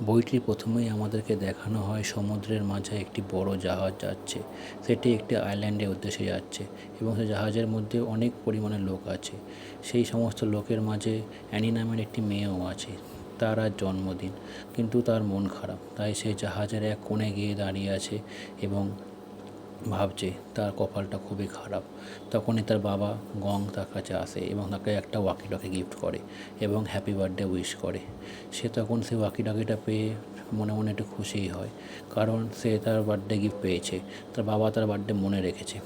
বইটির প্রথমেই আমাদেরকে দেখানো হয় সমুদ্রের মাঝে একটি বড় জাহাজ যাচ্ছে। সেটি একটি আইল্যান্ডের উদ্দেশ্যে যাচ্ছে এবং সেই জাহাজের মধ্যে অনেক পরিমাণে লোক আছে। সেই সমস্ত লোকের মাঝে অ্যানি নামের একটি মেয়েও আছে। তার আজ জন্মদিন, কিন্তু তার মন খারাপ, তাই সে জাহাজের এক কোণে গিয়ে দাঁড়িয়ে আছে এবং ভাবছে তার কপালটা খুবই খারাপ। তখনই তার বাবা গং তার কাছে আসে এবং তাকে একটা ওয়াকি টকি গিফট করে এবং হ্যাপি বার্থডে উইশ করে। সে তখন সেই ওয়াকি টকিটা পেয়ে মনে মনে একটু খুশিই হয়, কারণ সে তার বার্থডে গিফট পেয়েছে, তার বাবা তার বার্থডে মনে রেখেছে।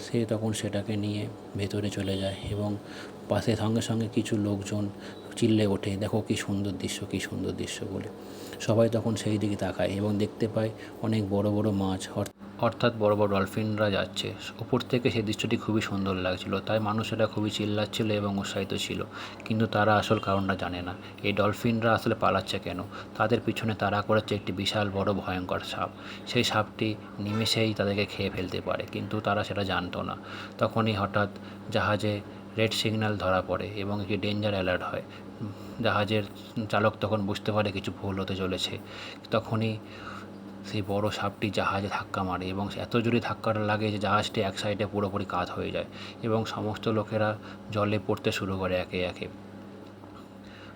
সে তখন সেটাকে নিয়ে ভেতরে চলে যায় এবং পাশে সঙ্গে সঙ্গে কিছু লোকজন চিল্লে ওঠে, দেখো কী সুন্দর দৃশ্য, কী সুন্দর দৃশ্য বলে। সবাই তখন সেই দিকে তাকায় এবং দেখতে পায় অনেক বড় বড় মাছ, অর্থাৎ বড় বড় ডলফিনরা যাচ্ছে। উপর থেকে সেই দৃশ্যটি খুবই সুন্দর লাগছিল, তাই মানুষেরা খুবই চিল্লাচ্ছিল এবং উৎসাহিত ছিল। কিন্তু তারা আসল কারণটা জানে না, এই ডলফিনরা আসলে পালাচ্ছে কেন। তাদের পিছনে তাড়া করেছে একটি বিশাল বড় ভয়ঙ্কর সাপ। সেই সাপটি নিমেষেই তাদেরকে খেয়ে ফেলতে পারে, কিন্তু তারা সেটা জানতো না। তখনই হঠাৎ জাহাজে রেড সিগন্যাল ধরা পড়ে এবং একটি ডেঞ্জার অ্যালার্ট হয়। জাহাজের চালক তখন বুঝতে পারে কিছু ভুল হতে চলেছে। তখনই সেই বড় সাপটি জাহাজে ধাক্কা মারে এবং এত জোরে ধাক্কাটা লাগে যে জাহাজটি এক সাইডে পুরোপুরি কাত হয়ে যায় এবং সমস্ত লোকেরা জলে পড়তে শুরু করে একে একে।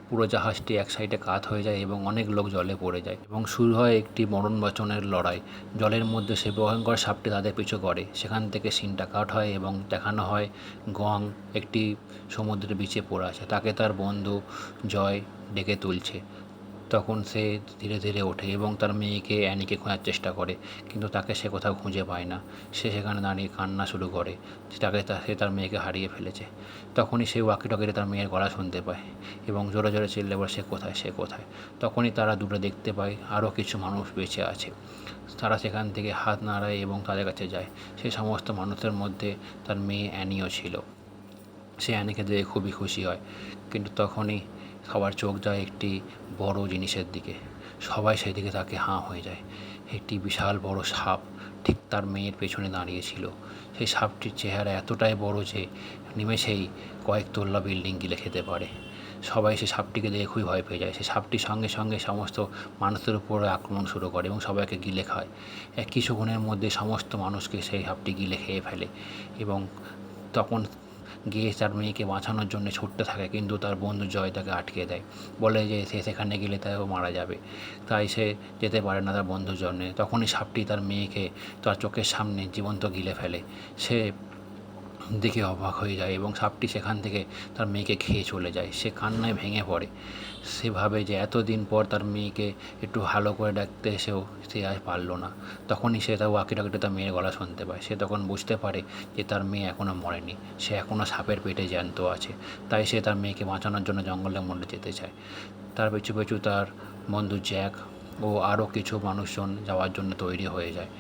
পুরো জাহাজটি এক সাইডে কাত হয়ে যায় এবং অনেক লোক জলে পড়ে যায় এবং শুরু হয় একটি মরণ বাঁচনের লড়াই। জলের মধ্যে সে ভয়ঙ্কর সাপটি তাদের পিছু করে। সেখান থেকে সিনটা কাট হয় এবং দেখানো হয় গং একটি সমুদ্রের বিচে পড়ে আছে, তাকে তার বন্ধু জয় ডেকে তুলছে। তখন সে ধীরে ধীরে ওঠে এবং তার মেয়েকে অ্যানিকে খোঁজার চেষ্টা করে, কিন্তু তাকে সে কোথাও খুঁজে পায় না। সে সেখানে দাঁড়িয়ে কান্না শুরু করে যে সে তার মেয়েকে হারিয়ে ফেলেছে। তখনই সে ওয়াকি টকিতে তার মেয়ের গলা শুনতে পায় এবং জোরে জোরে চিল্লে বলে, সে কোথায়, সে কোথায়। তখনই তারা দুটো দেখতে পায় আরও কিছু মানুষ বেঁচে আছে। তারা সেখান থেকে হাত নাড়ায় এবং তাদের কাছে যায়। সেই সমস্ত মানুষের মধ্যে তার মেয়ে অ্যানিও ছিল। সে অ্যানিকে দেখে খুবই খুশি হয়, কিন্তু তখনই সবার চোখ যায় একটি বড় জিনিসের দিকে। সবাই সেদিকে তাকে হাঁ হয়ে যায়। একটি বিশাল বড় সাপ ঠিক তার মেয়ের পেছনে দাঁড়িয়েছিল। সেই সাপটির চেহারা এতটাই বড় যে নিমেষেই কয়েকতলা বিল্ডিং গিলে খেতে পারে। সবাই সেই সাপটিকে দেখে খুবই ভয় পেয়ে যায়। সেই সাপটি সঙ্গে সঙ্গে সমস্ত মানুষের উপরে আক্রমণ শুরু করে এবং সবাইকে গিলে খায়। কিছুক্ষণের মধ্যে সমস্ত মানুষকে সেই সাপটি গিলে খেয়ে ফেলে এবং তখন গিয়ে তার মেয়েকে বাঁচানোর জন্য ছুটতে থাকে, কিন্তু তার বন্ধু জয় তাকে আটকে দেয়, বলে যে সে সেখানে গেলে তাও মারা যাবে। তাই সে যেতে পারে না তার বন্ধুর জন্যে। তখনই সাপটি তার মেয়েকে তার চোখের সামনে জীবন্ত গিলে ফেলে। সে দেখে অবাক হয়ে যায় এবং সাপটি সেখান থেকে তার মেয়েকে খেয়ে চলে যায়। সে কান্নায় ভেঙে পড়ে। সে ভাবে যে এতদিন পর তার মেয়েকে একটু ভালো করে ডাকতে এসেও সে আর পারল না। তখনই সে তার ওয়াকি টকিতে তার মেয়ের গলা শুনতে পায়। সে তখন বুঝতে পারে যে তার মেয়ে এখনও মরেনি, সে এখনও সাপের পেটে জ্যান্ত আছে। তাই সে তার মেয়েকে বাঁচানোর জন্য জঙ্গলের মধ্যে যেতে চায়। তার পিছু পিছু তার বন্ধু জ্যাক ও আরও কিছু মানুষজন যাওয়ার জন্য তৈরি হয়ে যায়।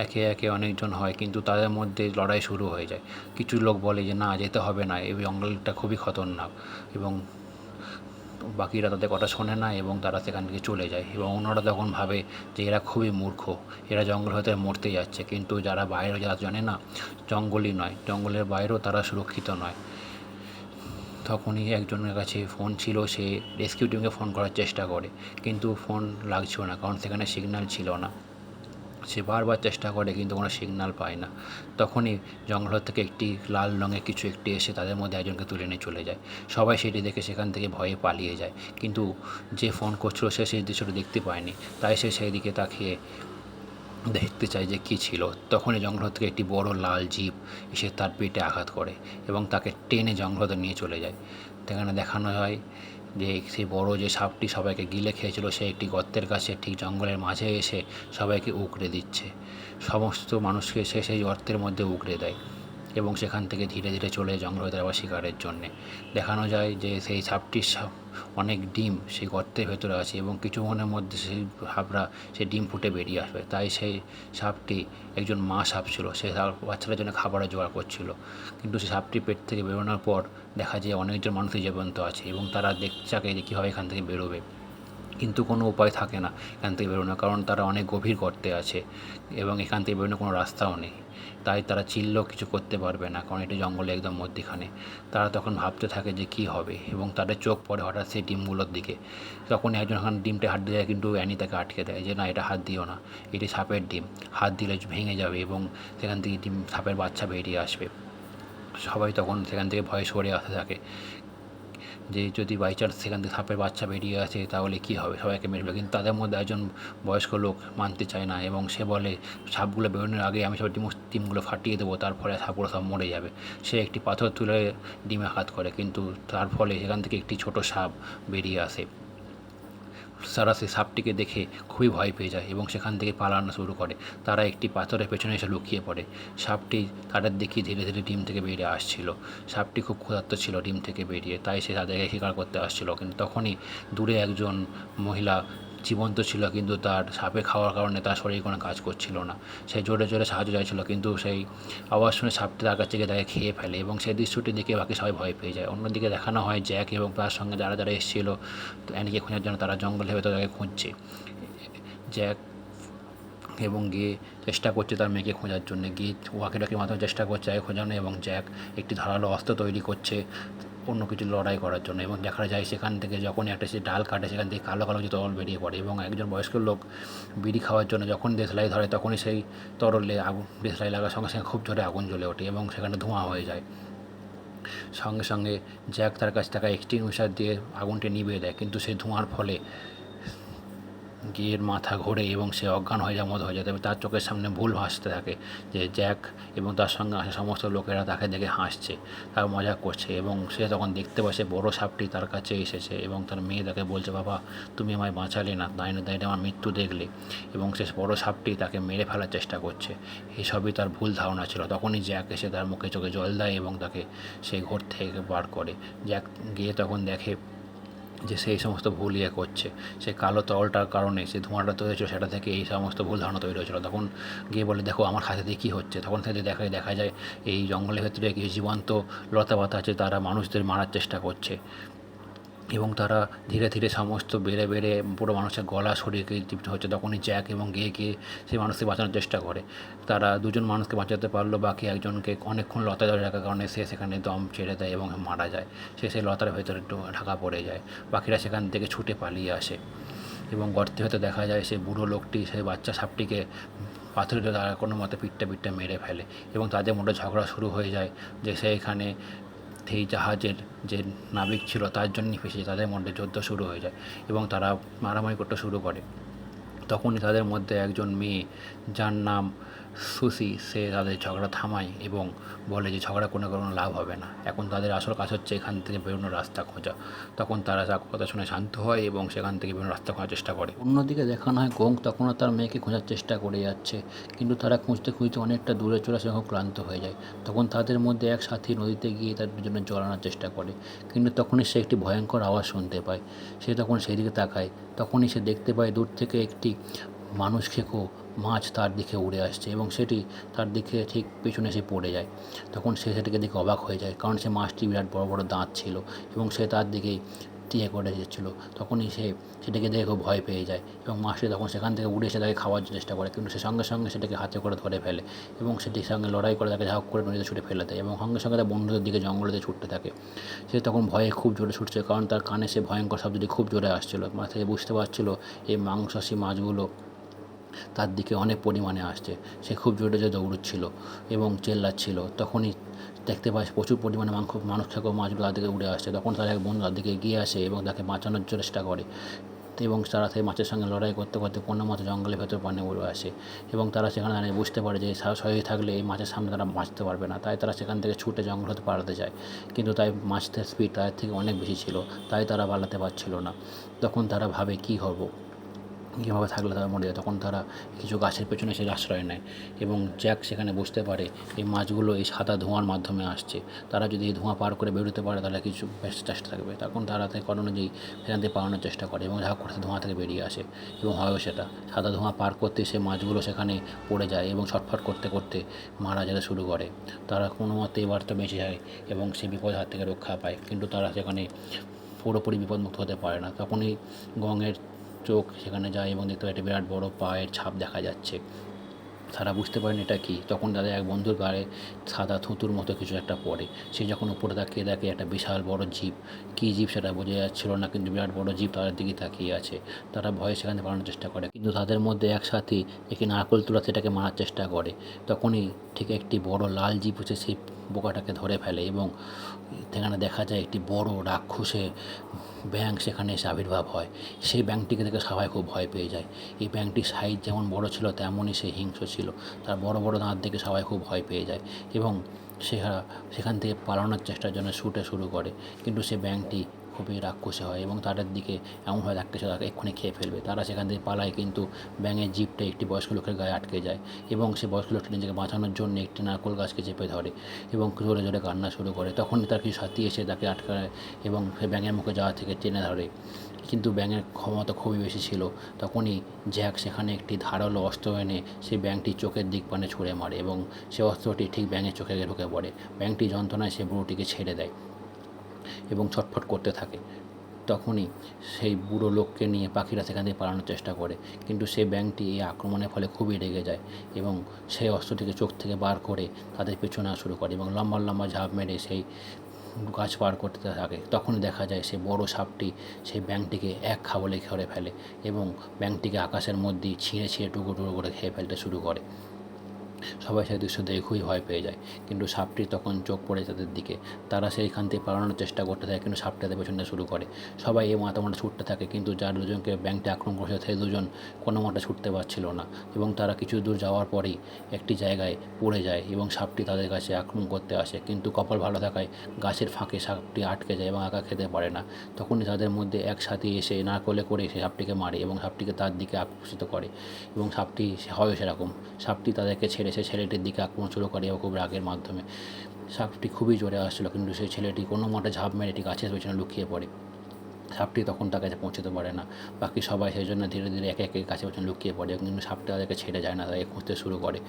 একে একে অনেকজন হয়, কিন্তু তাদের মধ্যে লড়াই শুরু হয়ে যায়। কিছু লোক বলে যে না, যেতে হবে না, এই জঙ্গলটা খুবই খতরনাক, এবং বাকিরা তাদের কথা শোনে না এবং তারা সেখান থেকে চলে যায়। এবং অন্যরা তখন ভাবে যে এরা খুবই মূর্খ, এরা জঙ্গল হয়তো মরতে যাচ্ছে, কিন্তু যারা বাইরে যারা জানে না জঙ্গলই নয়, জঙ্গলের বাইরেও তারা সুরক্ষিত নয়। তখনই একজনের কাছে ফোন ছিল, সে রেস্কিউ টিমকে ফোন করার চেষ্টা করে, কিন্তু ফোন লাগছিল না, কারণ সেখানে সিগন্যাল ছিল না। সে বারবার চেষ্টা করে কিন্তু কোনো সিগন্যাল পায় না। তখনই জঙ্গল থেকে একটি লাল রঙের কিছু একটি এসে তাদের মধ্যে একজনকে তুলে নিয়ে চলে যায়। সবাই সেটি দেখে সেখান থেকে ভয়ে পালিয়ে যায়, কিন্তু যে ফোন করছিল সে সেই দৃশ্যটি দেখতে পায়নি। তাই সে সেই দিকে তাকিয়ে দেখতে চায় যে কী ছিল। তখনই জঙ্গল থেকে একটি বড় লাল জিপ এসে তার পেটে আঘাত করে এবং তাকে টেনে জঙ্গলে নিয়ে চলে যায়। সেখানে দেখানো হয় যে সেই বড় যে সাপটি সবাইকে গিলে খেয়েছিল, সে একটি গর্তের কাছে ঠিক জঙ্গলের মাঝে এসে সবাইকে উকড়ে দিচ্ছে। সমস্ত মানুষকে সে সেই গর্তের মধ্যে উকড়ে দেয় এবং সেখান থেকে ধীরে ধীরে চলে জঙ্গলে আবার শিকারের জন্যে। দেখানো যায় যে সেই সাপটির অনেক ডিম সেই গর্তের ভেতরে আছে এবং কিছুক্ষণের মধ্যে সেই সাপরা সেই ডিম ফুটে বেরিয়ে আসবে। তাই সেই সাপটি একজন মা সাপ ছিল, সে বাচ্চাদের জন্য খাবারের জোগাড় করছিল। কিন্তু সেই সাপটি পেট থেকে বেরোনোর পর দেখা যায় অনেকজন মানুষই জীবন্ত আছে এবং তারা দেখতে চায় যে কীভাবে এখান থেকে বেরোবে। কিন্তু কোনো উপায় থাকে না এখান থেকে বেরোনোর, কারণ তারা অনেক গভীর গর্তে আছে এবং এখান থেকে বেরোনোর কোনো রাস্তাও নেই। তাই তারা চিল্লেও কিছু করতে পারবে না, কারণ এটি জঙ্গলে একদম মধ্যিখানে। তারা তখন ভাবতে থাকে যে কী হবে, এবং তাদের চোখ পড়ে হঠাৎ সেই ডিমগুলোর দিকে। তখন একজন ওখানে ডিমটা হাত দিয়ে যায়, কিন্তু অ্যানি তাকে আটকে দেয় যে না, এটা হাত দিও না, এটি সাপের ডিম, হাত দিলে ভেঙে যাবে এবং সেখান থেকে সাপের বাচ্চা বেরিয়ে আসবে। সবাই তখন সেখান থেকে ভয়ে সরে আসতে থাকে যে যদি বাই চান্স সেখান থেকে সাপের বাচ্চা বেরিয়ে আসে তাহলে কী হবে, সবাইকে মেরে ফেলবে। কিন্তু তাদের মধ্যে একজন বয়স্ক লোক মানতে চায় না এবং সে বলে সাপগুলো বেরোনোর আগে আমি সব ডিমগুলো ফাটিয়ে দেবো, তার ফলে সাপগুলো সব মরে যাবে। সে একটি পাথর তুলে ডিমে আঘাত করে, কিন্তু তার ফলে সেখান থেকে একটি ছোট সাপ বেরিয়ে আসে। তারা সেই সাপটিকে দেখে খুবই ভয় পেয়ে যায় এবং সেখান থেকে পালানো শুরু করে। তারা একটি পাথরের পেছনে এসে লুকিয়ে পড়ে। সাপটি তাদের দেখে ধীরে ধীরে ডিম থেকে বেরিয়ে আসছিল। সাপটি খুব ক্ষুধার্ত ছিল ডিম থেকে বেরিয়ে, তাই সে তাদেরকে শিকার করতে আসছিল। কিন্তু তখনই দূরে একজন মহিলা জীবন্ত ছিল, কিন্তু তার সাপে খাওয়ার কারণে তার শরীর কোনো কাজ করছিল না। সে জোরে জোরে সাহায্য চাইছিল, কিন্তু সেই আওয়াজ শুনে সাপটি তার কাছে গিয়ে তাকে খেয়ে ফেলে এবং সেই দৃশ্যটি দেখে বাকি সবাই ভয় পেয়ে যায়। অন্যদিকে দেখানো হয় জ্যাক এবং তার সঙ্গে যারা যারা এসেছিল অ্যানিকে খোঁজার জন্য, তারা জঙ্গলের ভেতরে তাকে খুঁজছে। জ্যাক এবং গিয়ে চেষ্টা করছে তার মেয়েকে খোঁজার জন্য, গিয়ে ওয়াকিটাকির মাধ্যমে চেষ্টা করছে তাকে খোঁজানো, এবং জ্যাক একটি ধারালো অস্ত্র তৈরি করছে অন্য কিছু লড়াই করার জন্য। এবং দেখা যায় সেখান থেকে যখনই একটা সে ডাল কাটে, সেখান থেকে কালো কালো কিছু তরল বেরিয়ে পড়ে, এবং একজন বয়স্ক লোক বিড়ি খাওয়ার জন্য যখন দেশলাই ধরে তখনই সেই তরলে আগুন, দেশলাই লাগার সঙ্গে সঙ্গে খুব জোরে আগুন জ্বলে ওঠে এবং সেখানে ধোঁয়া হয়ে যায়। সঙ্গে সঙ্গে জ্যাক তার কাছে থাকা এক্সটিংগুইশার দিয়ে আগুনটি নিভিয়ে দেয়, কিন্তু সেই ধোঁয়ার ফলে গিয়ের মাথা ঘোরে এবং সে অজ্ঞান হয়ে যাওয়ার মতো হয়ে যায়। তবে তার চোখের সামনে ভুল ভাসতে থাকে যে জ্যাক এবং তার সঙ্গে আসা সমস্ত লোকেরা তাকে দেখে হাসছে, তার মজা করছে, এবং সে তখন দেখতে পায় সে বড় সাপটি তার কাছে এসেছে এবং তার মেয়ে তাকে বলছে, বাবা তুমি আমায় বাঁচালে না, দাঁড়িয়ে দাঁড়িয়ে আমার মৃত্যু দেখলে, এবং সে বড় সাপটি তাকে মেরে ফেলার চেষ্টা করছে। এসবই তার ভুল ধারণা ছিল। তখনই জ্যাক এসে তার মুখে চোখে জল দেয় এবং তাকে সেই ঘর থেকে বার করে। জ্যাক গিয়ে তখন দেখে যে সেই সমস্ত ভুল করছে, সেই কালো তরলটার কারণে সেই ধোঁয়াটা তৈরি হয়েছিল, সেটা থেকে এই সমস্ত ভুল ধারণা তৈরি হয়েছিল। তখন গিয়ে বলে, দেখো আমার হাতে দিয়ে কী হচ্ছে। তখন থেকে দেখা যায় এই জঙ্গলের ভেতরে কিছু জীবন্ত লতাপাতা আছে, তারা মানুষদের মারার চেষ্টা করছে, এবং তারা ধীরে ধীরে সমস্ত বেড়ে বেড়ে পুরো মানুষের গলা শরীরকে দীপ্ত হচ্ছে। তখনই জ্যাক এবং গিয়ে সেই মানুষকে বাঁচানোর চেষ্টা করে। তারা দুজন মানুষকে বাঁচাতে পারলো, বাকি একজনকে অনেকক্ষণ লতা ধরে রাখার কারণে সে সেখানে দম ছেড়ে দেয় এবং মারা যায়। সে সেই লতার ভেতরে একটু ঢাকা পড়ে যায়। বাকিরা সেখান থেকে ছুটে পালিয়ে আসে এবং গর্তের ভেতরে দেখা যায় সেই বুড়ো লোকটি সেই বাচ্চা সাপটিকে পাথরে তারা কোনো মতে পিঠটা মেরে ফেলে, এবং তাদের মধ্যে ঝগড়া শুরু হয়ে যায় যে সেইখানে সেই জাহাজের যে নাবিক ছিল তার জন্যই ফেসেছে। তাদের মধ্যে যুদ্ধ শুরু হয়ে যায় এবং তারা মারামারি করতে শুরু করে। তখনই তাদের মধ্যে একজন মেয়ে, যার নাম সুসি, সে তাদের ঝগড়া থামায় এবং বলে যে ঝগড়া কোনো লাভ হবে না, এখন তাদের আসল কাজ হচ্ছে এখান থেকে বেরোনোর রাস্তা খোঁজা। তখন তারা তার কথা শুনে শান্ত হয় এবং সেখান থেকে বেরোনোর রাস্তা খোঁজার চেষ্টা করে। অন্যদিকে দেখানো হয় গোং তখনও তার মেয়েকে খোঁজার চেষ্টা করে যাচ্ছে, কিন্তু তারা খুঁজতে খুঁজতে অনেকটা দূরে চলে আসে এবং ক্লান্ত হয়ে যায়। তখন তাদের মধ্যে এক সাথী নদীতে গিয়ে তার দুজনে জল আনার চেষ্টা করে, কিন্তু তখনই সে একটি ভয়ঙ্কর আওয়াজ শুনতে পায়। সে তখন সেই দিকে তাকায়, তখনই সে দেখতে পায় দূর থেকে একটি মানুষ খেকো মাছ তার দিকে উড়ে আসছে এবং সেটি তার দিকে ঠিক পেছনে এসে পড়ে যায়। তখন সে সেটাকে দেখে অবাক হয়ে যায়, কারণ সে মাছটি বিরাট বড় বড় দাঁত ছিল এবং সে তার দিকেই করে যাচ্ছিল। তখনই সে সেটাকে দেখে খুব ভয় পেয়ে যায় এবং মাছটি তখন সেখান থেকে উড়ে এসে তাকে খাওয়ার চেষ্টা করে, কিন্তু সে সঙ্গে সঙ্গে সেটাকে হাতে করে ধরে ফেলে এবং সেটির সঙ্গে লড়াই করে তাকে ঝাঁক করে নদীতে ছুটে ফেলে দেয় এবং সঙ্গে সঙ্গে তার বন্ধুদের দিকে জঙ্গলেতে ছুটতে থাকে। সে তখন ভয়ে খুব জোরে ছুটছে, কারণ তার কানে সে ভয়ঙ্কর শব্দটি খুব জোরে আসছিল। মাথায় বুঝতে পারছিল এই মাংসাশী মাছগুলো তার দিকে অনেক পরিমাণে আসছে। সে খুব জোরে জোরে দৌড়চ্ছিল এবং চেল্লাচ্ছিল। তখনই দেখতে পায় প্রচুর পরিমাণে মানুষ খেকো মাছগুলো তার দিকে উড়ে আসছে। তখন তার এক বন্ধু তার দিকে এগিয়ে আসে এবং তাকে বাঁচানোর চেষ্টা করে, এবং তারা সেই মাছের সঙ্গে লড়াই করতে করতে কোনো মতে জঙ্গলের ভেতর পানে উড়ে আসে, এবং তারা সেখানে দাঁড়িয়ে বুঝতে পারে যে সহিয়ে থাকলে এই মাছের সামনে তারা বাঁচতে পারবে না। তাই তারা সেখান থেকে ছুটে জঙ্গল হতে পালাতে যায়, কিন্তু তাই মাছের স্পিড তাদের থেকে অনেক বেশি ছিল, তাই তারা পালাতে পারছিল না। তখন তারা ভাবে কী হবো, কীভাবে থাকলে তারা মরে যায়। তখন তারা কিছু গাছের পেছনে এসে আশ্রয় নেয় এবং জ্যাক সেখানে বুঝতে পারে এই মাছগুলো এই সাদা ধোঁয়ার মাধ্যমে আসছে। তারা যদি এই ধোঁয়া পার করে বেরোতে পারে তাহলে কিছু বেশ চেষ্টা থাকবে। তখন তারা তাই অনুযায়ী সেখান থেকে পালানোর চেষ্টা করে এবং ঝাঁক করে ধোঁয়া থেকে বেরিয়ে আসে, এবং হয়ও সেটা সাদা ধোঁয়া পার করতে সে মাছগুলো সেখানে পড়ে যায় এবং ছটফট করতে করতে মারা যেতে শুরু করে। তারা কোনো মতে এবার তো বেঁচে যায় এবং সে বিপদের হাত থেকে রক্ষা পায়, কিন্তু তারা সেখানে পুরোপুরি বিপদমুক্ত হতে পারে না। তখনই গঙের চোখ সেখানে যায় এবং দেখতে পায় একটা বিরাট বড় পায়ের ছাপ দেখা যাচ্ছে। তারা বুঝতে পারেন এটা কী। তখন তাদের এক বন্ধুর গায়ে সাদা থুতুর মতো কিছু একটা পড়ে। সে যখন উপরে তাকিয়ে দেখে একটা বিশাল বড় জিপ। কী জিপ সেটা বোঝা যাচ্ছিল না, কিন্তু বিরাট বড় জিপ তাদের দিকে তাকিয়ে আছে। তারা ভয়ে সেখান থেকে পালানোর চেষ্টা করে, কিন্তু তাদের মধ্যে এক সাথী একটি নারকেল তুলা সেটাকে মারার চেষ্টা করে। তখনই ঠিক একটি বড় লাল জিপ এসে সেই বোকাটাকে ধরে ফেলে এবং সেখানে দেখা যায় একটি বড় রাক্ষসে ব্যাঙ সেখানে এসে আবির্ভাব হয়। সেই ব্যাঙটিকে দেখে সবাই খুব ভয় পেয়ে যায়। এই ব্যাঙটির সাইজ যেমন বড় ছিল তেমনই সে হিংস্র ছিল। তার বড় বড় দাঁত দেখে সবাই খুব ভয় পেয়ে যায় এবং সেখান থেকে পালানোর চেষ্টার জন্য ছুটে শুরু করে, কিন্তু সে ব্যাঙটি খুবই রাক্ষসী হয় এবং তাদের দিকে এমনভাবে ডাকতেছে তাকে এক্ষুনি খেয়ে ফেলবে। তারা সেখান থেকে পালায়, কিন্তু ব্যাঙের জিভটা একটি বয়স্ক লোকের গায়ে আটকে যায় এবং সে বয়স্ক লোকটি নিজেকে বাঁচানোর জন্য একটি নারকেল গাছকে চেপে ধরে এবং জোরে জোরে কান্না শুরু করে। তখনই তার কিছু সাথী এসে তাকে আটকায় এবং সে ব্যাঙের মুখে যাওয়া থেকে টেনে ধরে, কিন্তু ব্যাঙের ক্ষমতা খুবই বেশি ছিল। তখনই জ্যাক সেখানে একটি ধারালো অস্ত্র এনে সেই ব্যাঙটির চোখের দিক পানে ছুঁড়ে মারে এবং সে অস্ত্রটি ঠিক ব্যাঙের চোখে ঢুকে পড়ে। ব্যাঙটি যন্ত্রণায় সে বুড়োটিকে ছেড়ে দেয় এবং ছটফট করতে থাকে। তখনই সেই বুড়ো লোককে নিয়ে পাখিরা সেখান থেকে পালানোর চেষ্টা করে, কিন্তু সেই ব্যাঙটি এই আক্রমণের ফলে খুবই রেগে যায় এবং সেই অস্ত্রটিকে চোখ থেকে বার করে তাদের পেছনে আসা শুরু করে এবং লম্বা লম্বা ঝাঁপ মেরে সেই গাছ পার করতে থাকে। তখনই দেখা যায় সেই বড় সাপটি সেই ব্যাঙটিকে এক খাবলে ধরে ফেলে এবং ব্যাঙটিকে আকাশের মধ্যেই ছিঁড়ে ছিঁড়ে টুকরো টুকরো করে খেয়ে ফেলতে শুরু করে। সবাই সেই দৃশ্য দেখে খুবই ভয় পেয়ে যায়, কিন্তু সাপটি তখন চোখ পড়ে তাদের দিকে। তারা সেইখান থেকে পালানোর চেষ্টা করতে থাকে, কিন্তু সাপটি তাদের পেছনে শুরু করে। সবাই এই মাথা ছুটতে থাকে, কিন্তু যার দুজনকে ব্যাঙটি আক্রমণ করেছে সেই দুজন কোনো মতে ছুটতে পারছিল না এবং তারা কিছু দূর যাওয়ার পরেই একটি জায়গায় পড়ে যায় এবং সাপটি তাদের কাছে আক্রমণ করতে আসে, কিন্তু কপাল ভালো থাকায় গাছের ফাঁকে সাপটি আটকে যায় এবং একা খেতে পারে না। তখনই তাদের মধ্যে এক সাথী এসে নারকোলে করে সেই সাপটিকে মারে এবং সাপটিকে তার দিকে আকর্ষিত করে এবং সাপটি হয় সেরকম। সাপটি তাদেরকে ছেড়ে সে ছেলেটির দিকে আক্রমণ শুরু করে এবং খুব রাগের মাধ্যমে। সাপটি খুবই জোরে আসছিল, কিন্তু সেই ছেলেটি কোনো মতে ঝাঁপ মেরে একটি গাছের পেছনে লুকিয়ে পড়ে। সাপটি তখন তার কাছে পৌঁছতে পারে না। বাকি সবাই সেই জন্য ধীরে ধীরে একে একে গাছের পেছনে লুকিয়ে পড়ে, কিন্তু সাপটি তাদেরকে ছেড়ে যায় না, তাদেরকে খুঁজতে শুরু করে।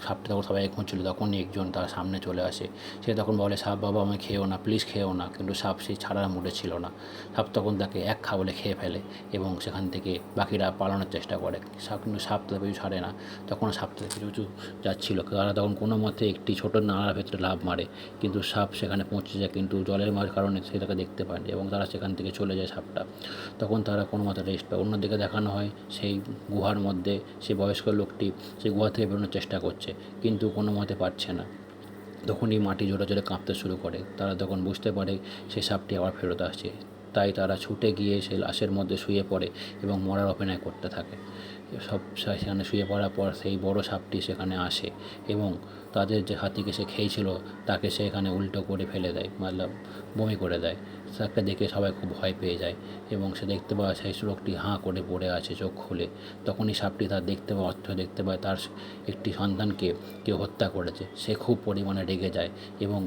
সাপটি তখন সবাইকে খুঁজছিল, তখনই একজন তার সামনে চলে আসে। সে তখন বলে, সাপ বাবা আমায় খেও না, প্লিজ খেও না, কিন্তু সাপ সেই ছাড়ার মুডে ছিল না। সাপ তখন তাকে এক খাবলে খেয়ে ফেলে এবং সেখান থেকে বাকিরা পালানোর চেষ্টা করে। কিন্তু সাপ তাদের কিছু ছাড়ে না। তখন সাপ তাদের কিছু কিছু যাচ্ছিল, তারা তখন কোনো মতে একটি ছোটো নালার ভেতরে লাফ মারে, কিন্তু সাপ সেখানে পৌঁছে যায়, কিন্তু জলের কারণে সে তাকে দেখতে পায় এবং তারা সেখান থেকে চলে যায় সাপটা। তখন তারা কোনো মতে রেস্ট পায়। অন্যদিকে দেখানো হয় সেই গুহার মধ্যে সেই বয়স্ক লোকটি সেই গুহা থেকে বেরোনোর চেষ্টা করছে, কিন্তু কোনো মতে পারছে না। তখনই মাটি জোরে জোরে কাঁপতে শুরু করে। তারা তখন বুঝতে পারে সেই সাপটি আবার ফেরত আসছে, তাই তারা ছুটে গিয়ে সেই লাশের মধ্যে শুয়ে পড়ে এবং মরার অপেক্ষা করতে থাকে। সেখানে শুয়ে পড়ার পর সেই বড় সাপটি সেখানে আসে এবং তাদের যে হাতিকে সে খেয়েছিল তাকে সে এখানে উল্টো করে ফেলে দেয়, মতলব বমি করে দেয়। তাকে দেখে সবাই খুব ভয় পেয়ে যায় এবং সে দেখতে পায় সেই লোকটি হাঁ করে পড়ে আছে চোখ খুলে। তখনই সাপটি তার দেখতে পায় তার একটি সন্তানকে কেউ হত্যা করেছে। সে খুব পরিমাণে রেগে যায় এবং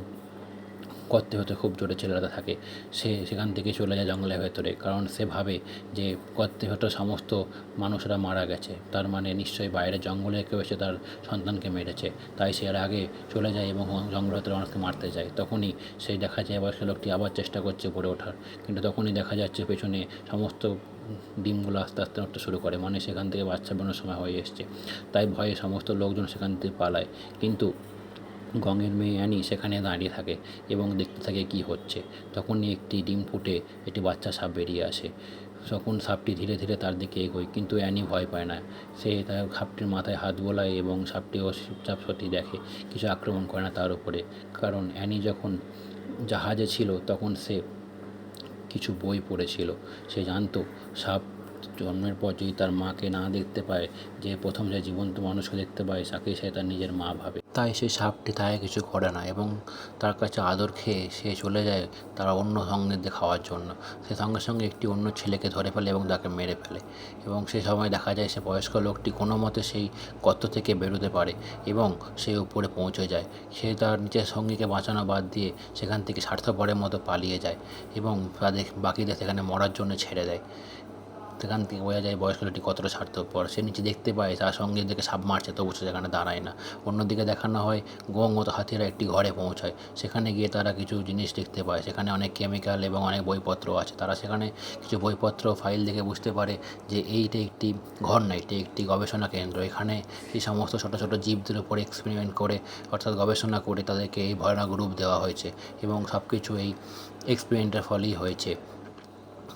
করতে হতে খুব জোরে চিল্লাতে থাকে। সে সেখান থেকে চলে যায় জঙ্গলের ভেতরে, কারণ সে ভাবে যে করতে হতে সমস্ত মানুষরা মারা গেছে, তার মানে নিশ্চয়ই বাইরে জঙ্গলে কেউ এসে তার সন্তানকে মেরেছে। তাই সে এর আগে চলে যায় এবং জঙ্গলের ভেতরে মানুষকে মারতে যায়। তখনই সেই দেখা যায় আবার সে লোকটি আবার চেষ্টা করছে উপরে ওঠার, কিন্তু তখনই দেখা যাচ্ছে পেছনে সমস্ত ডিমগুলো আস্তে আস্তে নড়তে শুরু করে, মানে সেখান থেকে বাচ্চা বেরোনোর সময় হয়ে এসছে। তাই ভয়ে সমস্ত লোকজন সেখান থেকে পালায়, কিন্তু গঙের মেয়ে অ্যানি সেখানে দাঁড়িয়ে থাকে এবং দেখতে থাকে কী হচ্ছে। তখনই একটি ডিম ফুটে একটি বাচ্চা সাপ বেরিয়ে আসে। তখন সাপটি ধীরে ধীরে তার দিকে এগোয়, কিন্তু অ্যানি ভয় পায় না। সে তার সাপটির মাথায় হাত বোলায় এবং সাপটিও চুপচাপ সত্যি দেখে, কিছু আক্রমণ করে না তার উপরে। কারণ অ্যানি যখন জাহাজে ছিল তখন সে কিছু বই পড়েছিল। সে জানতো সাপ জন্মের পর যদি তার মাকে না দেখতে পায়, যে প্রথম যে জীবন্ত মানুষকে দেখতে পায় তাকেই সে তার নিজের মা ভাবে। তাই সেই সাপটি তাকে কিছু করে না এবং তার কাছে আদর খেয়ে সে চলে যায় তার অন্য সঙ্গীদের খাওয়ার জন্য। সে সঙ্গে সঙ্গে একটি অন্য ছেলেকে ধরে ফেলে এবং তাকে মেরে ফেলে এবং সেই সময় দেখা যায় সে বয়স্ক লোকটি কোনো মতে সেই গর্ত থেকে বেরোতে পারে এবং সে উপরে পৌঁছে যায়। সে তার নিজের সঙ্গীকে বাঁচানো বাদ দিয়ে সেখান থেকে স্বার্থপরের মতো পালিয়ে যায় এবং তাদের বাকিদের সেখানে মরার জন্য ছেড়ে দেয়। সেখান থেকে বোঝা যায় বয়স্ক লোকটি কতটা স্বার্থপর। সে নিচে দেখতে পায় তার সঙ্গে দিকে সাপ মারছে, তবু সে সেখানে দাঁড়ায় না। অন্যদিকে দেখানো হয় গং ও হাতিরা একটি ঘরে পৌঁছায়। সেখানে গিয়ে তারা কিছু জিনিস দেখতে পায়, সেখানে অনেক কেমিক্যাল এবং অনেক বইপত্র আছে। তারা সেখানে কিছু বইপত্র ফাইল দেখে বুঝতে পারে যে এইটা একটি ঘর না, এটি একটি গবেষণা কেন্দ্র। এখানে এই সমস্ত ছোটো ছোটো জীবদের উপর এক্সপেরিমেন্ট করে, অর্থাৎ গবেষণা করে তাদেরকে এই ভয়ানক রূপ দেওয়া হয়েছে এবং সব কিছু এই এক্সপেরিমেন্টের ফলেই হয়েছে।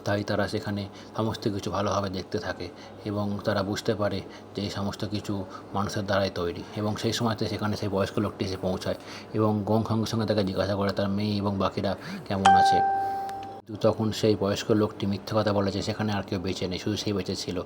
তাই তারা সেখানে সমস্ত কিছু ভালোভাবে দেখতে থাকে এবং তারা বুঝতে পারে যে এই সমস্ত কিছু মানুষের দ্বারাই তৈরি। এবং সেই সময়তে সেখানে সেই বয়স্ক লোকটি এসে পৌঁছায় এবং গং সঙ্গে সঙ্গে তাকে জিজ্ঞাসা করে তার মেয়ে এবং বাকিরা কেমন আছে। কিন্তু তখন সেই বয়স্ক লোকটি মিথ্যে কথা বলে যে সেখানে আর কেউ বেঁচে নেই, শুধু সেই বেঁচে ছিল।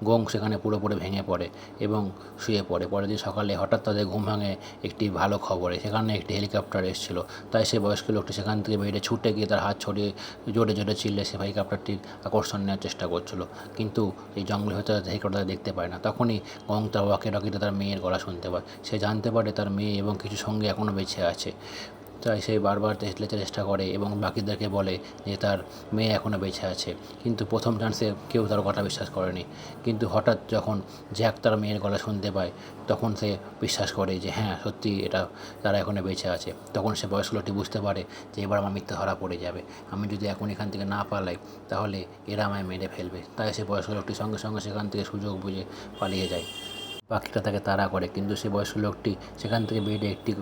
গং সেখানে পুরোপুরি ভেঙে পড়ে এবং শুয়ে পড়ে। পরের দিন সকালে হঠাৎ তাদের ঘুম ভাঙে একটি ভালো খবরে, সেখানে একটি হেলিকপ্টার এসেছিল। তাই সেই বয়স্ক লোকটি সেখান থেকে বেরিয়ে ছুটে গিয়ে তার হাত ছড়িয়ে জোরে জোরে চিল্লে সে হেলিকপ্টারটির আকর্ষণ নেওয়ার চেষ্টা করছিল, কিন্তু এই জঙ্গলের ভেতরে হেলিকপ্টার দেখতে পায় না। তখনই গং তার ওয়াকি টকিতে তার মেয়ের গলা শুনতে পায়। সে জানতে পারে তার মেয়ে এবং কিছু সঙ্গে এখনও বেঁচে আছে। তাই সে বারবার চেষ্টা করে এবং বাকিদেরকে বলে যে তার মেয়ে এখনও বেঁচে আছে। কিন্তু প্রথম চান্সে কেউ তার কথা বিশ্বাস করেনি, কিন্তু হঠাৎ যখন জ্যাক তার মেয়ের গলা শুনতে পায় তখন সে বিশ্বাস করে যে হ্যাঁ সত্যি এটা তারা এখনও বেঁচে আছে। তখন সে বয়স্ক লোকটি বুঝতে পারে যে এবার আমার মিথ্যা ধরা পড়ে যাবে, আমি যদি এখন এখান থেকে না পালাই তাহলে এরা আমায় মেরে ফেলবে। তাই সে বয়স্ক লোকটি সঙ্গে সঙ্গে সেখান থেকে সুযোগ বুঝে পালিয়ে যায়। পাখিটা তাকে তাড়া করে, কিন্তু সে বয়স্ক লোকটি সেখান থেকে বেরিয়ে একটি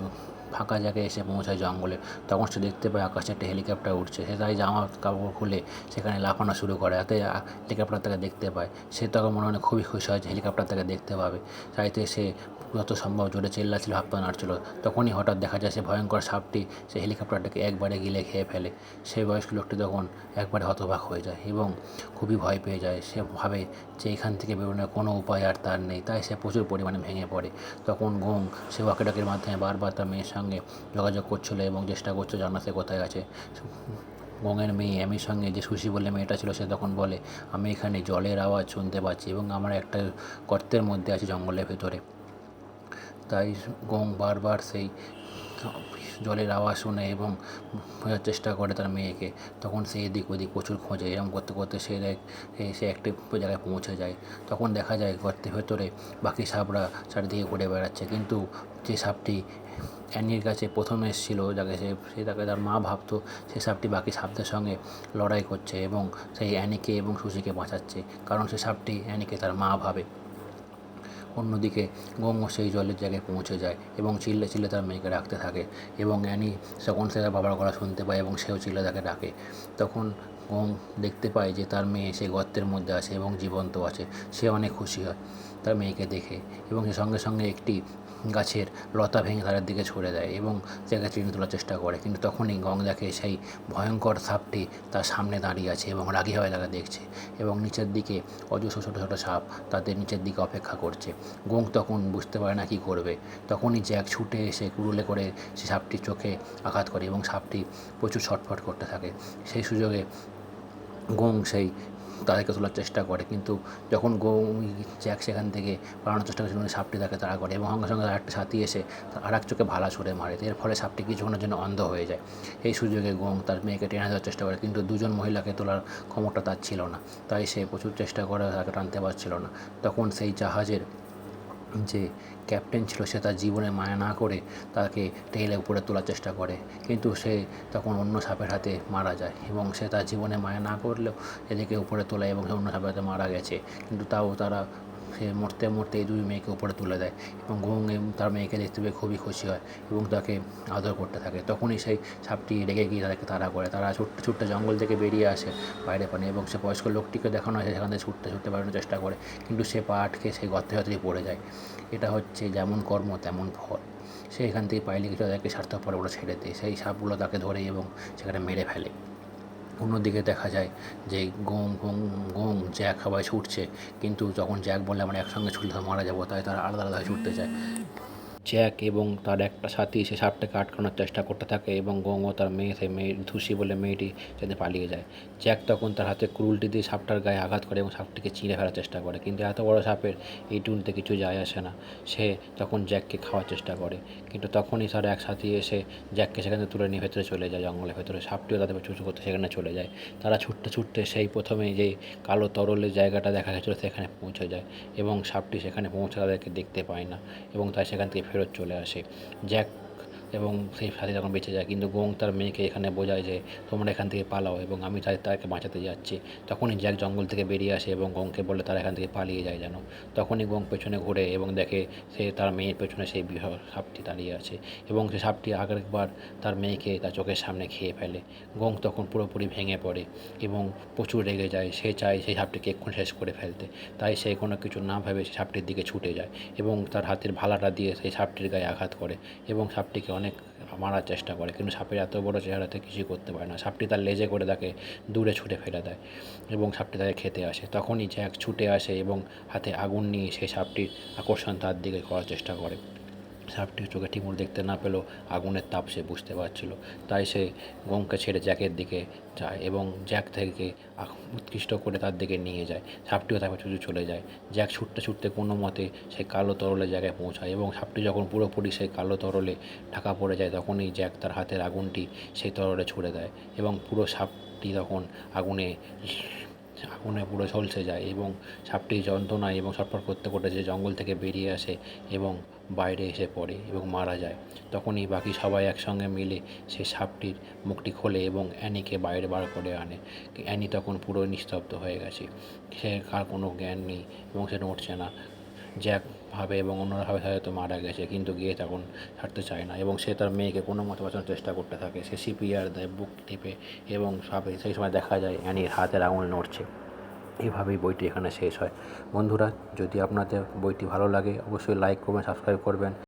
ফাঁকা জায়গায় এসে পৌঁছায় জঙ্গলে। তখন সে দেখতে পায় আকাশে একটা হেলিকপ্টার উঠছে। সে তাই জামা কাপড় খুলে সেখানে লাফানো শুরু করে, যাতে হেলিকপ্টার তাকে দেখতে পায়। সে তখন মনে মনে খুবই খুশি হয় যে হেলিকপ্টার তাকে দেখতে পাবে। চাইতে সে যত সম্ভব জোরে চিল্লাচ্ছিল, হাত পা নাড়ছিল। তখনই হঠাৎ দেখা যায় সে ভয়ঙ্কর সাপটি সে হেলিকপ্টারটাকে একবারে গিলে খেয়ে ফেলে। সেই বয়স্ক লোকটি তখন একবারে হতবাক হয়ে যায় এবং খুবই ভয় পেয়ে যায়। সে ভাবে যে এখান থেকে বেরোনোর কোনো উপায় আর তার নেই, তাই সে প্রচুর পরিমাণে ভেঙে পড়ে। তখন গং সে ওয়াকিটকির মাধ্যমে বারবার তার মেয়ের সঙ্গে যোগাযোগ করছিল এবং চেষ্টা করছে জানা সে কোথায় আছে। গঙের মেয়ে অ্যামির সঙ্গে যে সুশি বলে মেয়েটা ছিল, সে তখন বলে আমি এখানে জলের আওয়াজ শুনতে পাচ্ছি এবং আমরা একটা গর্তের মধ্যে আছি জঙ্গলের ভেতরে। তাই গং বারবার সেই জলের আওয়াজ শুনে এবং খোঁজার চেষ্টা করে তার মেয়েকে। তখন সে এদিক ওদিক প্রচুর খোঁজে, এরকম করতে করতে সে একটি জায়গায় পৌঁছে যায়। তখন দেখা যায় গর্তের ভেতরে বাকি সাপরা চারিদিকে ঘুরে বেড়াচ্ছে, কিন্তু যে সাপটি অ্যানির কাছে প্রথমে এসেছিল, যাকে সে তাকে তার মা ভাবতো, সে সাপটি বাকি সাপদের সঙ্গে লড়াই করছে এবং সেই অ্যানিকে এবং সুশিকে বাঁচাচ্ছে, কারণ সে সাপটি অ্যানিকে তার মা ভাবে। অন্যদিকে গংও সেই জলের জায়গায় পৌঁছে যায় এবং চিল্লে চিল্লে তার মেয়েকে ডাকতে থাকে এবং অ্যানি তখন সে তার বাবার গলা শুনতে পায় এবং সেও চিল্লে তাকে ডাকে। তখন গং দেখতে পায় যে তার মেয়ে সেই গর্তের মধ্যে আছে এবং জীবন্ত আছে। সে অনেক খুশি হয় তার মেয়েকে দেখে এবং সে সঙ্গে সঙ্গে একটি গাছের লতা ভেঙে তাদের দিকে ছুঁড়ে দেয় এবং তাকে টেনে তোলার চেষ্টা করে। কিন্তু তখনই গং দেখে সেই ভয়ঙ্কর সাপটি তার সামনে দাঁড়িয়ে আছে এবং রাগী হয়ে তাকে দেখছে এবং নিচের দিকে অজস্র ছোটো ছোটো সাপ তাদের নিচের দিকে অপেক্ষা করছে। গং তখন বুঝতে পারে না কী করবে। তখনই জ্যাক ছুটে এসে কুড়ুলে করে সে সাপটির চোখে আঘাত করে এবং সাপটি প্রচুর ছটফট করতে থাকে। সেই সুযোগে গং তাদেরকে তোলার চেষ্টা করে, কিন্তু যখন জ্যাক সেখান থেকে পালানোর চেষ্টা করে সাপটি তাকে তাড়া করে এবং সঙ্গে সঙ্গে আরেকটা সাথী এসে আর এক চোখে ভালা ছুঁড়ে মারে। এর ফলে সাপটি কিছুক্ষণের জন্য অন্ধ হয়ে যায়। এই সুযোগে গং তার মেয়েকে টেনে দেওয়ার চেষ্টা করে, কিন্তু দুজন মহিলাকে তোলার ক্ষমতা তার ছিল না, তাই সে প্রচুর চেষ্টা করে তাকে টানতে পারছিল না। তখন সেই জাহাজের যে ক্যাপ্টেন ছিল সে তার জীবনে মায়া না করে তাকে টেনে উপরে তোলার চেষ্টা করে, কিন্তু সে তখন অন্য সাপের হাতে মারা যায় এবং সে তার জীবনে মায়া না করলেও এদিকে উপরে তোলায় এবং সে অন্য সাপের হাতে মারা গেছে। কিন্তু তাও সে মরতে মরতে এই দুই মেয়েকে উপরে তুলে দেয় এবং গং তার মেয়েকে দেখতে পেয়ে খুবই খুশি হয় এবং তাকে আদর করতে থাকে। তখনই সেই সাপটি রেগে গিয়ে তাদেরকে তাড়া করে। তারা ছুটতে ছুটতে জঙ্গল থেকে বেরিয়ে আসে বাইরে পানে এবং সে বয়স্ক লোকটিকে দেখানো হয় সেখান থেকে ছুটতে ছুটতে বেরোনোর চেষ্টা করে, কিন্তু সে পা আটকে সেই গর্তের ভেতরেই পড়ে যায়। এটা হচ্ছে যেমন কর্ম তেমন ফল। সে এখান থেকে পাইলে কিছু তাদেরকে স্বার্থপর ওরা ছেড়ে দেয়, সেই সাপগুলো তাকে ধরে এবং সেখানে মেরে ফেলে। অন্যদিকে দেখা যায় যে গং জ্যাক সবাই ছুটছে, কিন্তু যখন জ্যাক বলে আমরা একসঙ্গে ছুটলে মারা যাবো, তাই তারা আলাদা আলাদা ছুটতে চায়। জ্যাক এবং তার একটা সাথী সে সাপটাকে আটকানোর চেষ্টা করতে থাকে এবং গং ও তার মেয়ে সেই ধুসি বলে মেয়েটি যাতে পালিয়ে যায়। জ্যাক তখন তার হাতে ক্রুলটি দিয়ে সাপটার গায়ে আঘাত করে এবং সাপটিকে চিঁড়ে ফেলার চেষ্টা করে, কিন্তু এত বড় সাপের এই টুনতে কিছু যায় আসে না। সে তখন জ্যাককে খাওয়ার চেষ্টা করে, কিন্তু তখনই তার এক সাথী এসে জ্যাককে সেখান থেকে তুলে নিয়ে ভেতরে চলে যায় জঙ্গলের ভেতরে। সাপটিও তাদের চুচু করতে সেখানে চলে যায়। তারা ছুটতে ছুটতে সেই প্রথমে যে কালো তরলের জায়গাটা দেখা গেছিলো সেখানে পৌঁছে যায় এবং সাপটি সেখানে পৌঁছে তাদেরকে দেখতে পায় না এবং তাই সেখান থেকে ফেরত চলে আসে। জ্যাক এবং সেই সাথী তখন বেঁচে যায়, কিন্তু গোং তার মেয়েকে এখানে বোঝায় যে তোমরা এখান থেকে পালাও এবং আমি তাকে বাঁচাতে যাচ্ছি। তখনই জ্যাক জঙ্গল থেকে বেরিয়ে আসে এবং গংকে বলে তারা এখান থেকে পালিয়ে যায় যেন। তখনই গং পেছনে ঘুরে এবং দেখে সে তার মেয়ের পেছনে সেই বিশাল সাপটি দাঁড়িয়ে আছে এবং সে সাপটি আগেরবার তার মেয়েকে তার চোখের সামনে খেয়ে ফেলে। গং তখন পুরোপুরি ভেঙে পড়ে এবং প্রচুর রেগে যায়। সে চায় সেই সাপটিকে এক্ষুনি শেষ করে ফেলতে, তাই সে কোনো কিছু না ভেবে সেই সাপটির দিকে ছুটে যায় এবং তার হাতের ভালাটা দিয়ে সেই সাপটির গায়ে আঘাত করে এবং সাপটিকে অনেক মারার চেষ্টা করে, কিন্তু সাপের এত বড় চেহারাতে কিছুই করতে পারে না। সাপটি তার লেজে করে তাকে দূরে ছুটে ফেলে দেয় এবং সাপটি তাকে খেতে আসে। তখনই জ্যাক ছুটে আসে এবং হাতে আগুন নিয়ে সেই সাপটির আকর্ষণ তার দিকে করার চেষ্টা করে। সাপটির চোখে ঠিকমতো দেখতে না পেলেও আগুনের তাপ সে বুঝতে পারছিল, তাই সে গংকে ছেড়ে জ্যাকের দিকে যায় এবং জ্যাক থেকে উৎকৃষ্ট করে তার দিকে নিয়ে যায়। সাপটিও তারপর ছুটে চলে যায়। জ্যাক ছুটতে ছুটতে কোনো মতে সেই কালো তরলের জায়গায় পৌঁছায় এবং সাপটি যখন পুরোপুরি সেই কালো তরলে ঢাকা পড়ে যায় তখনই জ্যাক তার হাতের আগুনটি সেই তরলে ছুড়ে দেয় এবং পুরো সাপটি তখন আগুনে আগুনে পুরো ঝলসে যায় এবং সাপটি যন্ত্রণায় এবং ছটফট করতে করতে যে জঙ্গল থেকে বেরিয়ে আসে এবং বাইরে এসে পড়ে এবং মারা যায়। তখনই বাকি সবাই একসঙ্গে মিলে সেই সাপটির মুখটি খোলে এবং অ্যানিকে বাইরে বার করে আনে। অ্যানি তখন পুরো নিস্তব্ধ হয়ে গেছে, সে কার কোনো জ্ঞান নেই এবং সে নড়ছে না। জ্যাক ভাবে এবং অন্যরা ভাবে হয়তো মারা গেছে, কিন্তু গিয়ে তখন ছাড়তে চায় না এবং সে তার মেয়েকে কোনো মতে বাঁচানোর চেষ্টা করতে থাকে। সে সিপিআর দেয় বুক টিপে এবং সেই সময় দেখা যায় অ্যানির হাতের আঙুল নড়ছে। এইভাবেই বইটি এখানে শেষ হয়। বন্ধুরা, যদি আপনাদের বইটি ভালো লাগে অবশ্যই লাইক করবেন, সাবস্ক্রাইব করবেন।